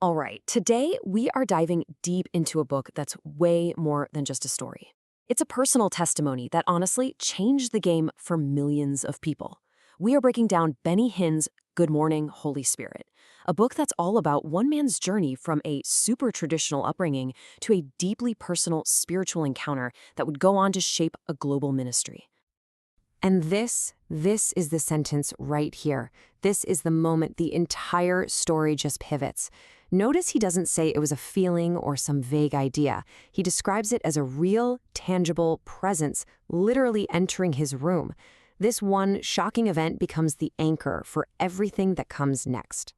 All right, today we are diving deep into a book that's way more than just a story. It's a personal testimony that honestly changed the game for millions of people. We are breaking down Benny Hinn's Good Morning, Holy Spirit, a book that's all about one man's journey from a super traditional upbringing to a deeply personal spiritual encounter that would go on to shape a global ministry. And this is the sentence right here. This is the moment the entire story just pivots. Notice he doesn't say it was a feeling or some vague idea. He describes it as a real, tangible presence literally entering his room. This one shocking event becomes the anchor for everything that comes next.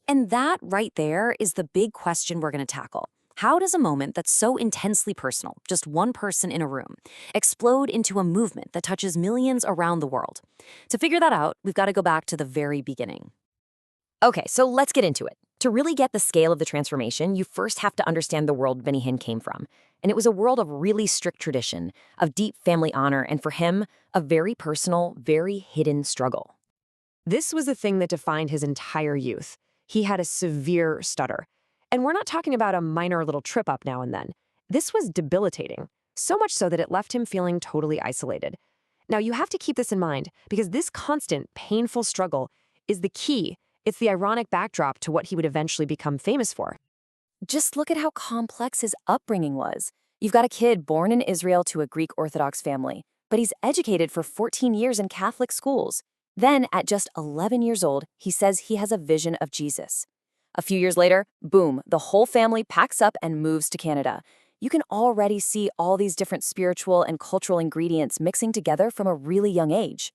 And that right there is the big question we're going to tackle. How does a moment that's so intensely personal, just one person in a room, explode into a movement that touches millions around the world? To figure that out, we've got to go back to the very beginning. Okay, so let's get into it. To really get the scale of the transformation, you first have to understand the world Benny Hinn came from. And it was a world of really strict tradition, of deep family honor, and for him, a very personal, very hidden struggle. This was the thing that defined his entire youth. He had a severe stutter. And we're not talking about a minor little trip up now and then. This was debilitating, so much so that it left him feeling totally isolated. Now, you have to keep this in mind because this constant, painful struggle is the key. It's the ironic backdrop to what he would eventually become famous for. Just look at how complex his upbringing was. You've got a kid born in Israel to a Greek Orthodox family, but he's educated for 14 years in Catholic schools. Then, at just 11 years old, he says he has a vision of Jesus. A few years later, boom, the whole family packs up and moves to Canada. You can already see all these different spiritual and cultural ingredients mixing together from a really young age.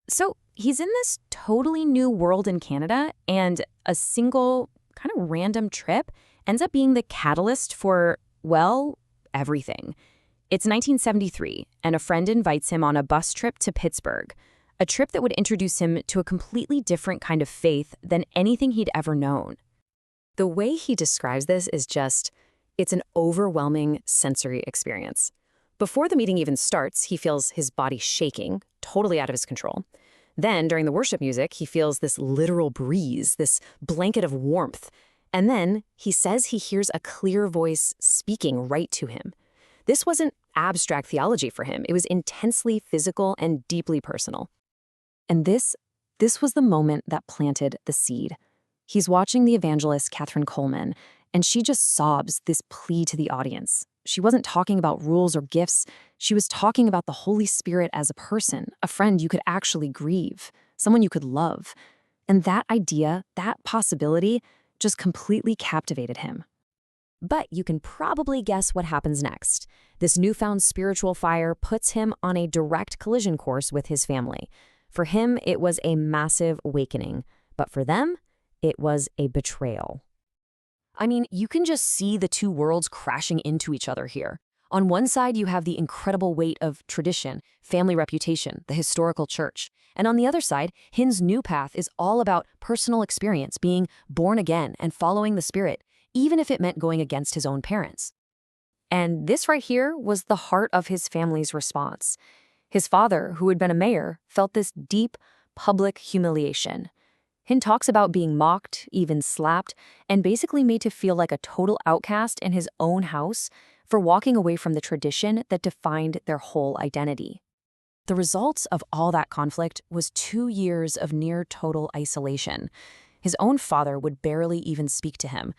So he's in this totally new world in Canada, and a single kind of random trip ends up being the catalyst for, well, everything. It's 1973, and a friend invites him on a bus trip to Pittsburgh, a trip that would introduce him to a completely different kind of faith than anything he'd ever known. The way he describes this is it's an overwhelming sensory experience. Before the meeting even starts, he feels his body shaking, totally out of his control. Then, during the worship music, he feels this literal breeze, this blanket of warmth. And then, he says he hears a clear voice speaking right to him. This wasn't abstract theology for him. It was intensely physical and deeply personal. And this was the moment that planted the seed. He's watching the evangelist Catherine Coleman, and she just sobs this plea to the audience. She wasn't talking about rules or gifts. She was talking about the Holy Spirit as a person, a friend you could actually grieve, someone you could love. And that idea, that possibility, just completely captivated him. But you can probably guess what happens next. This newfound spiritual fire puts him on a direct collision course with his family. For him, it was a massive awakening, but for them, it was a betrayal. I mean, you can just see the two worlds crashing into each other here. On one side, you have the incredible weight of tradition, family reputation, the historical church. And on the other side, Hinn's new path is all about personal experience, being born again and following the Spirit, even if it meant going against his own parents. And this right here was the heart of his family's response. His father, who had been a mayor, felt this deep, public humiliation. Hinn talks about being mocked, even slapped, and basically made to feel like a total outcast in his own house for walking away from the tradition that defined their whole identity. The results of all that conflict was 2 years of near total isolation. His own father would barely even speak to him.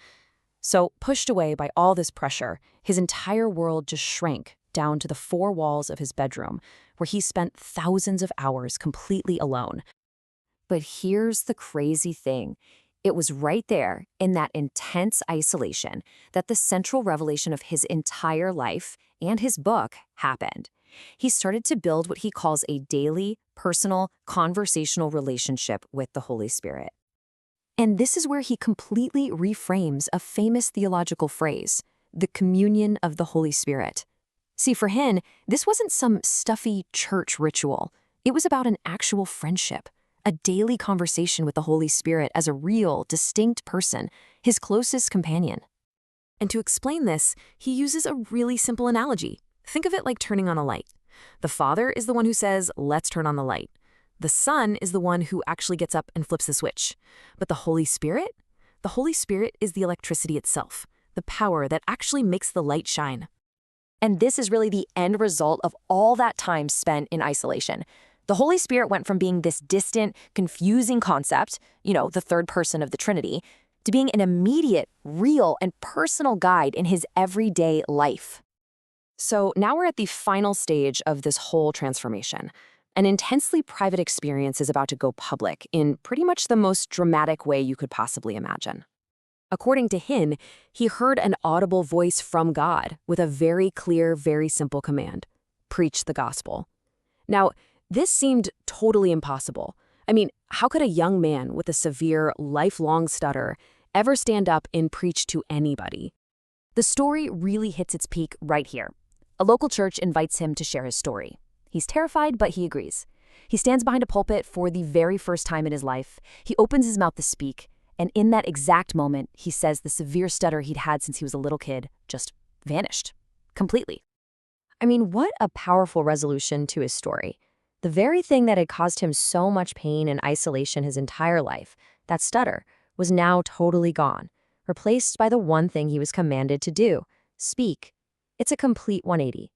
So, pushed away by all this pressure, his entire world just shrank down to the 4 walls of his bedroom, where he spent thousands of hours completely alone. But here's the crazy thing. It was right there, in that intense isolation, that the central revelation of his entire life and his book happened. He started to build what he calls a daily, personal, conversational relationship with the Holy Spirit. And this is where he completely reframes a famous theological phrase, the communion of the Holy Spirit. See, for Hinn, this wasn't some stuffy church ritual. It was about an actual friendship, a daily conversation with the Holy Spirit as a real, distinct person, his closest companion. And to explain this, he uses a really simple analogy. Think of it like turning on a light. The Father is the one who says, "Let's turn on the light." The Son is the one who actually gets up and flips the switch. But the Holy Spirit? The Holy Spirit is the electricity itself, the power that actually makes the light shine. And this is really the end result of all that time spent in isolation. The Holy Spirit went from being this distant, confusing concept, the third person of the Trinity, to being an immediate, real, and personal guide in his everyday life. So now we're at the final stage of this whole transformation. An intensely private experience is about to go public in pretty much the most dramatic way you could possibly imagine. According to Hinn, he heard an audible voice from God with a very clear, very simple command: preach the gospel. Now, this seemed totally impossible. I mean, how could a young man with a severe, lifelong stutter ever stand up and preach to anybody? The story really hits its peak right here. A local church invites him to share his story. He's terrified, but he agrees. He stands behind a pulpit for the very first time in his life. He opens his mouth to speak, and in that exact moment, he says the severe stutter he'd had since he was a little kid just vanished completely. I mean, what a powerful resolution to his story. The very thing that had caused him so much pain and isolation his entire life, that stutter, was now totally gone, replaced by the one thing he was commanded to do: speak. It's a complete 180.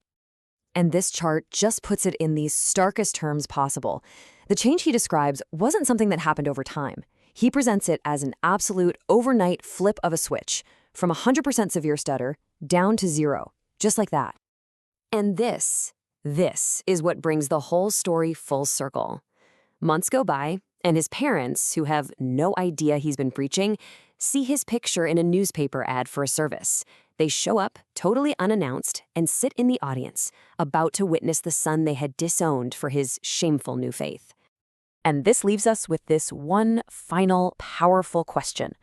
And this chart just puts it in the starkest terms possible. The change he describes wasn't something that happened over time. He presents it as an absolute overnight flip of a switch, from 100% severe stutter down to 0, just like that. And this is what brings the whole story full circle. Months go by, and his parents, who have no idea he's been preaching, see his picture in a newspaper ad for a service. They show up, totally unannounced, and sit in the audience, about to witness the son they had disowned for his shameful new faith. And this leaves us with this one final, powerful question.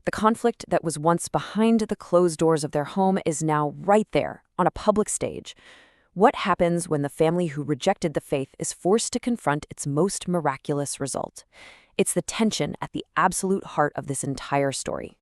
The conflict that was once behind the closed doors of their home is now right there, on a public stage. What happens when the family who rejected the faith is forced to confront its most miraculous result? It's the tension at the absolute heart of this entire story.